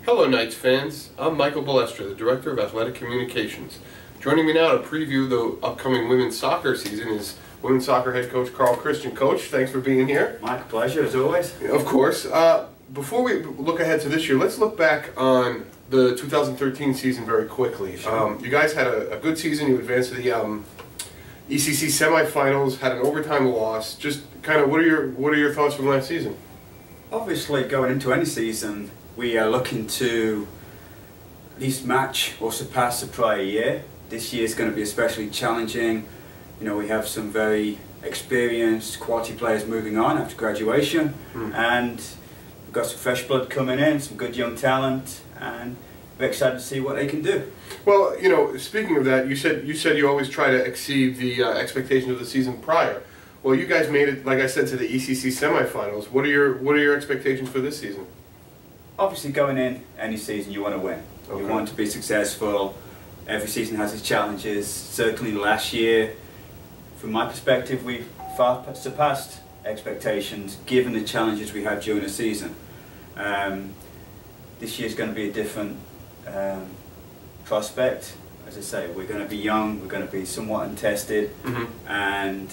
Hello Knights fans, I'm Michael Balestra, the Director of Athletic Communications. Joining me now to preview the upcoming women's soccer season is women's soccer head coach Carl Christian. Coach, thanks for being here. Mike, pleasure as always. Of course. Before we look ahead to this year, let's look back on the 2013 season very quickly. Sure. You guys had a good season. You advanced to the ECC semifinals, had an overtime loss. Just kind of what are your thoughts from last season? Obviously, going into any season, we are looking to at least match or surpass the prior year. This year is going to be especially challenging. You know, we have some very experienced quality players moving on after graduation, and we've got some fresh blood coming in, some good young talent, and we're excited to see what they can do. Well, you know, speaking of that, you said you always try to exceed the expectations of the season prior. Well, you guys made it, like I said, to the ECC semifinals. What are your expectations for this season? Obviously, going in any season, you want to win. Okay. You want to be successful. Every season has its challenges. Certainly last year, from my perspective, we far surpassed expectations given the challenges we had during the season. This year is going to be a different prospect. As I say, we're going to be young, we're going to be somewhat untested, and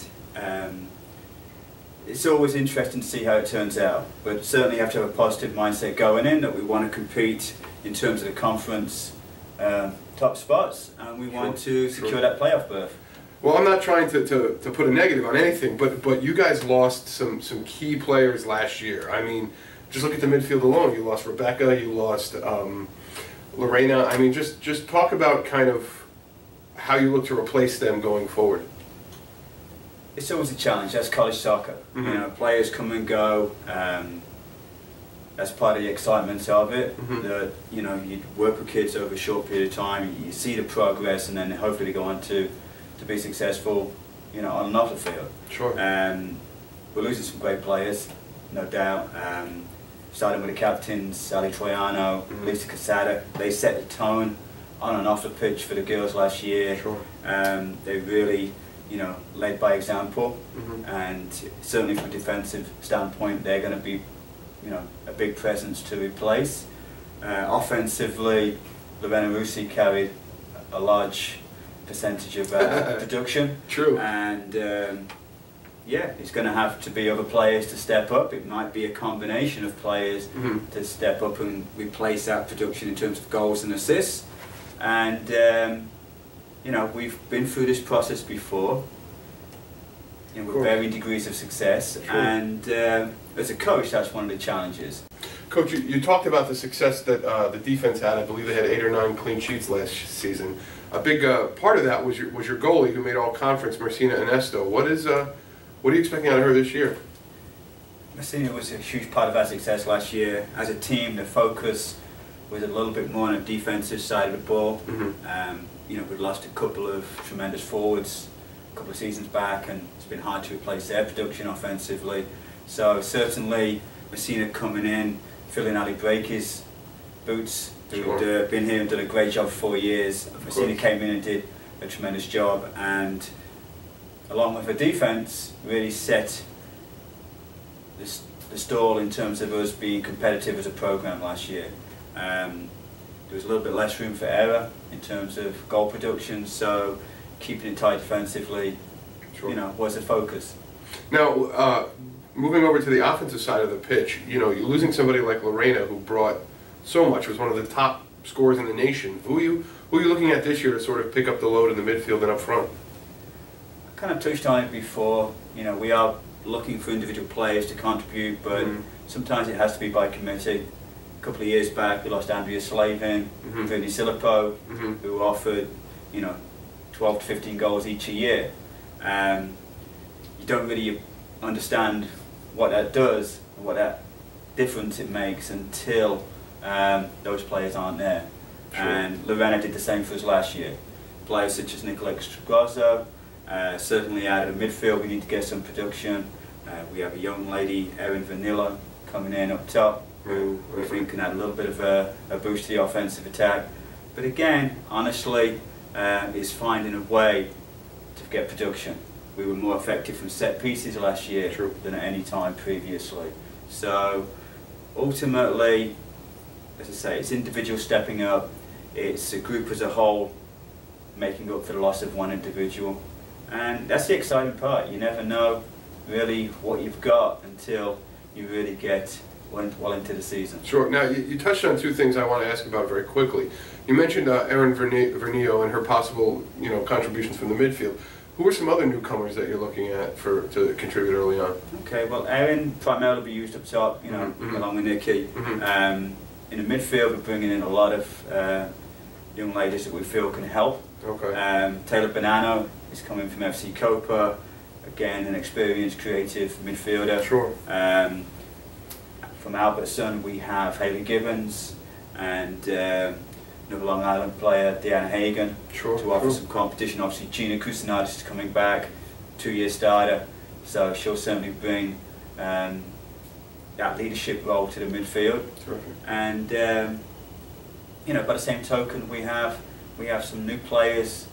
it's always interesting to see how it turns out, but certainly you have to have a positive mindset going in that we want to compete in terms of the conference top spots, and we want to secure that playoff berth. Well, I'm not trying to put a negative on anything, but you guys lost some key players last year. I mean, just look at the midfield alone. You lost Rebecca, you lost Lorena. I mean, just talk about kind of how you look to replace them going forward. It's always a challenge. That's college soccer. You know, players come and go. That's part of the excitement of it. That, you know, you work with kids over a short period of time. You see the progress, and then hopefully they go on to be successful. You know, on and off the field. Sure. We're losing some great players, no doubt. Starting with the captains, Sally Troiano, Lisa Casada. They set the tone on and off the pitch for the girls last year. Sure. They really, you know, led by example, and certainly from a defensive standpoint, they're going to be, you know, a big presence to replace. Offensively, Lorena Rusi carried a large percentage of production. True. And yeah, it's going to have to be other players to step up. It might be a combination of players to step up and replace that production in terms of goals and assists. And you know, we've been through this process before, you know, with varying degrees of success, and as a coach, that's one of the challenges. Coach, you talked about the success that the defense had. I believe they had 8 or 9 clean sheets last season. A big part of that was your goalie, who made all conference, Marcina Ernesto. What are you expecting out of her this year? Marcina was a huge part of our success last year. As a team, the focus was a little bit more on the defensive side of the ball. You know, we'd lost a couple of tremendous forwards a couple of seasons back, and it's been hard to replace their production offensively. So certainly, Marcina coming in, filling Ali Breaky's boots, who'd been here and done a great job for 4 years. Marcina came in and did a tremendous job, and along with her defense, really set the stall in terms of us being competitive as a program last year. There was a little bit less room for error in terms of goal production, so keeping it tight defensively, you know, was a focus. Now, moving over to the offensive side of the pitch, you know, you're losing somebody like Lorena, who brought so much, was one of the top scorers in the nation. Who are you looking at this year to sort of pick up the load in the midfield and up front? I kind of touched on it before. You know, we are looking for individual players to contribute, but sometimes it has to be by committee. A couple of years back, we lost Andrea Slavin, Vinny Silipo, who offered, you know, 12 to 15 goals each a year. You don't really understand what that does, and what that difference it makes until those players aren't there. And Lorena did the same for us last year. Players such as Nicolette Struzzo, certainly out of the midfield we need to get some production. We have a young lady, Erin Vanilla, coming in up top, who we think can add a little bit of a boost to the offensive attack. But again, honestly, is finding a way to get production. We were more effective from set pieces last year than at any time previously. So ultimately, as I say, it's individuals stepping up, it's a group as a whole making up for the loss of one individual, and that's the exciting part. You never know really what you've got until you really get well into the season. Sure. Now, you touched on two things I want to ask about very quickly. You mentioned Erin Vernillo and her possible, contributions from the midfield. Who are some other newcomers that you're looking at to contribute early on? Okay, well, Erin primarily will be used up top, along with Nikki. In the midfield, we're bringing in a lot of young ladies that we feel can help. Okay. Taylor Bonanno is coming from FC Copa, again an experienced creative midfielder. Sure. From Albertson we have Hayley Gibbons and another Long Island player, Deanna Hagan, to offer some competition. Obviously Gina Kusanadis is coming back, 2-year starter, so she'll certainly bring that leadership role to the midfield. Terrific. And by the same token, we have some new players,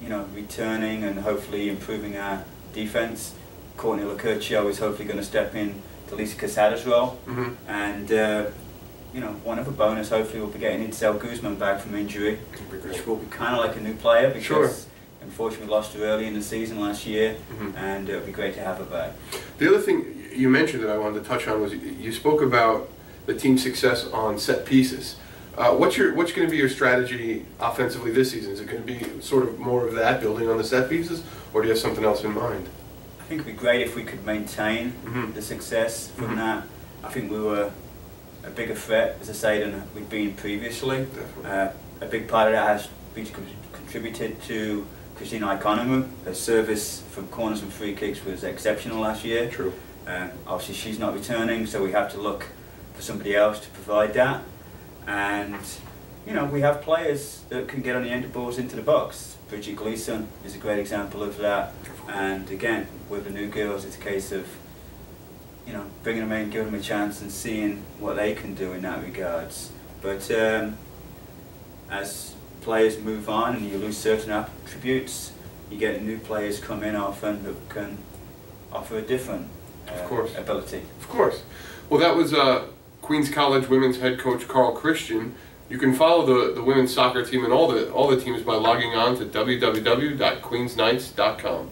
returning and hopefully improving our defence. Courtney Locurcio is hopefully going to step in to Lisa Casada's role, and one other bonus, hopefully we'll be getting Itzel Guzman back from injury, which will be kind of like a new player because unfortunately we lost her early in the season last year, and it would be great to have her back. The other thing you mentioned that I wanted to touch on was you spoke about the team's success on set pieces. What's going to be your strategy offensively this season? Is it going to be sort of more of that, building on the set pieces, or do you have something else in mind? I think it would be great if we could maintain the success from that. I think we were a bigger threat, as I say, than we've been previously. A big part of that has been contributed to Christina Ikonomu. Her service from corners and free kicks was exceptional last year. True. Obviously she's not returning, so we have to look for somebody else to provide that. And we have players that can get on the end of balls into the box. Bridget Gleason is a great example of that. And again, with the new girls, it's a case of bringing them in, giving them a chance, and seeing what they can do in that regards. But as players move on and you lose certain attributes, you get new players come in often that can offer a different ability. Of course. Well, that was Queens College women's head coach Carl Christian. You can follow the women's soccer team and all the teams by logging on to www.queensknights.com.